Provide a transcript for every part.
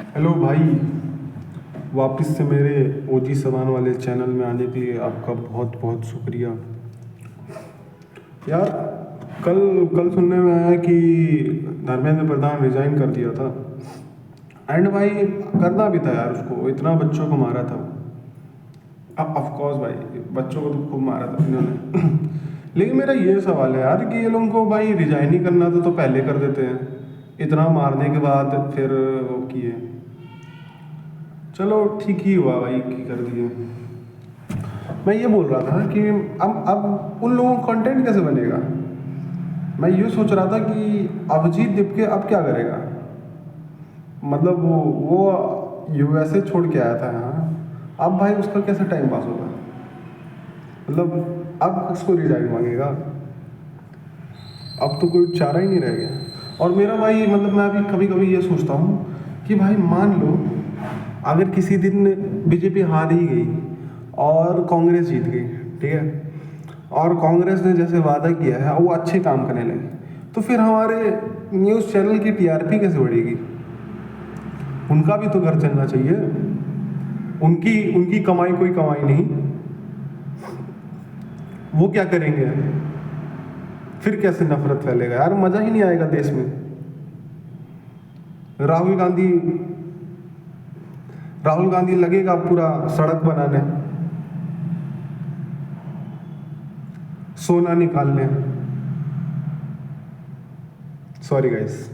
Hello भाई। वापस से मेरे ओजी सामान वाले चैनल में आने के लिए आपका बहुत बहुत शुक्रिया यार। कल कल सुनने में आया कि धर्मेंद्र प्रधान रिजाइन कर दिया था। एंड भाई करना भी था यार, उसको इतना बच्चों को मारा था। ऑफ कोर्स भाई, बच्चों को तो खूब मारा था इन्होंने। लेकिन मेरा ये सवाल है यार कि ये लोगों को भाई रिजाइन ही करना था तो पहले कर देते हैं, इतना मारने के बाद फिर वो किए। चलो ठीक ही हुआ भाई कि कर दिए। मैं ये बोल रहा था कि अब उन लोगों का कंटेंट कैसे बनेगा। मैं ये सोच रहा था कि अभिजीत दीपके अब क्या करेगा। मतलब वो यूएसए छोड़ के आया था यहाँ, अब भाई उसका कैसे टाइम पास होगा। मतलब अब किसको रिजाइन मांगेगा, अब तो कोई चारा ही नहीं रह गया। और मेरा भाई मतलब मैं अभी कभी कभी ये सोचता हूँ कि भाई मान लो अगर किसी दिन बीजेपी हार ही गई और कांग्रेस जीत गई, ठीक है, और कांग्रेस ने जैसे वादा किया है वो अच्छे काम करने लगी, तो फिर हमारे न्यूज़ चैनल की टीआरपी कैसे बढ़ेगी। उनका भी तो घर चलना चाहिए। उनकी उनकी कमाई कोई कमाई नहीं, वो क्या करेंगे। फिर कैसे नफरत फैलेगा यार, मजा ही नहीं आएगा देश में। राहुल गांधी राहुल गांधी लगेगा पूरा सड़क बनाने, सोना निकालने। सॉरी गाइस,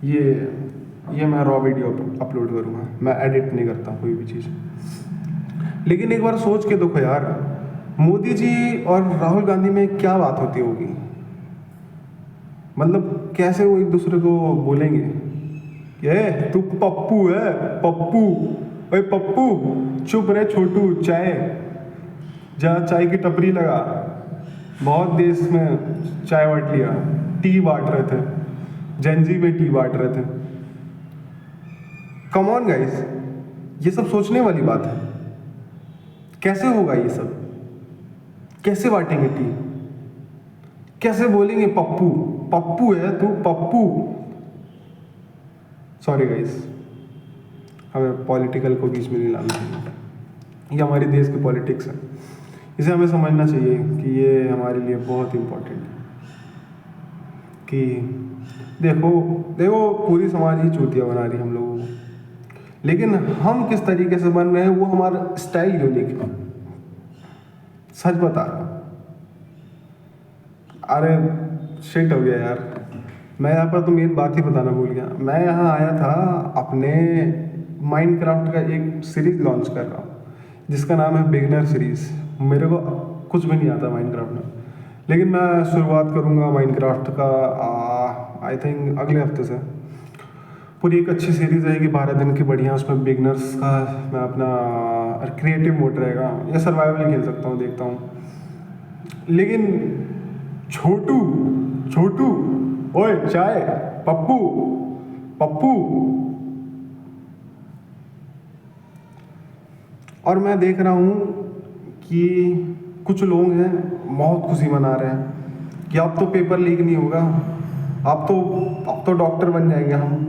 ये मैं रॉ वीडियो अपलोड करूँगा, मैं एडिट नहीं करता कोई भी चीज़। लेकिन एक बार सोच के देखो यार, मोदी जी और राहुल गांधी में क्या बात होती होगी। मतलब कैसे वो एक दूसरे को बोलेंगे, ये तू पप्पू है पप्पू, ओए पप्पू चुप रहे छोटू, चाय जा, चाय की टपरी लगा। बहुत देश में चाय बांट लिया, टी बांट रहे थे, जेंजी में टी बांट रहे थे। कम ऑन गाइस, ये सब सोचने वाली बात है। कैसे होगा ये सब, कैसे बांटेंगे टी, कैसे बोलेंगे पप्पू, पप्पू है तू पप्पू। सॉरी गाइस, हमें पॉलिटिकल को बीच में नहीं लाना चाहिए। ये हमारे देश की पॉलिटिक्स है, इसे हमें समझना चाहिए कि ये हमारे लिए बहुत इम्पोर्टेंट है। कि देखो देखो पूरी समाज ही चूतिया बना रही है हम लोगों को, लेकिन हम किस तरीके से बन रहे हैं वो हमारा स्टाइल यूनिक है। सच बता रहा हूँ। अरे शिट हो गया यार, मैं यहाँ पर तो मेन बात ही बताना भूल गया। मैं यहाँ आया था अपने माइनक्राफ्ट का एक सीरीज लॉन्च कर रहा हूँ जिसका नाम है बिगनर सीरीज। मेरे को कुछ भी नहीं आता माइनक्राफ्ट में, लेकिन मैं शुरुआत करूँगा माइनक्राफ्ट का आई थिंक अगले हफ्ते से। पूरी एक अच्छी सीरीज़ रहेगी 12 दिन की, बढ़िया। उसमें बिगनर्स का मैं अपना क्रिएटिव मोड रहेगा, या सर्वाइवल खेल सकता हूँ, देखता हूँ। लेकिन छोटू छोटू ओए चाय, पप्पू पप्पू। और मैं देख रहा हूँ कि कुछ लोग हैं बहुत खुशी मना रहे हैं कि अब तो पेपर लीक नहीं होगा, अब तो डॉक्टर बन जाएंगे हम।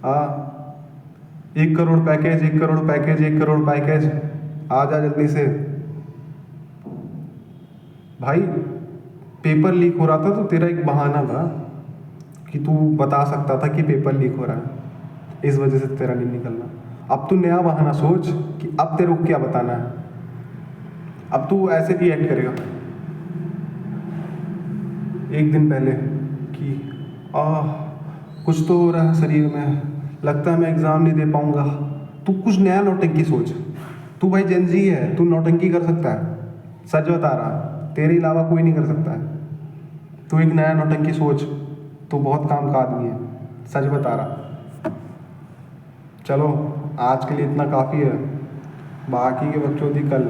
हाँ, 1 crore package, 1 crore package, 1 crore package, आ जा जल्दी से भाई। पेपर लीक हो रहा था तो तेरा एक बहाना था कि तू बता सकता था कि पेपर लीक हो रहा है, इस वजह से तेरा नहीं निकलना। अब तू नया बहाना सोच कि अब तेरे को क्या बताना है। अब तू ऐसे रिएक्ट करेगा एक दिन पहले कि कुछ तो हो रहा है शरीर में, लगता है मैं एग्ज़ाम नहीं दे पाऊँगा। तू कुछ नया नौटंकी सोच। तू भाई जेनजी है, तू नौटंकी कर सकता है। सच बता रहा, तेरे अलावा कोई नहीं कर सकता है। तू एक नया नौटंकी सोच, तू बहुत काम का आदमी है, सच बता रहा। चलो आज के लिए इतना काफ़ी है, बाकी के बच्चों की कल।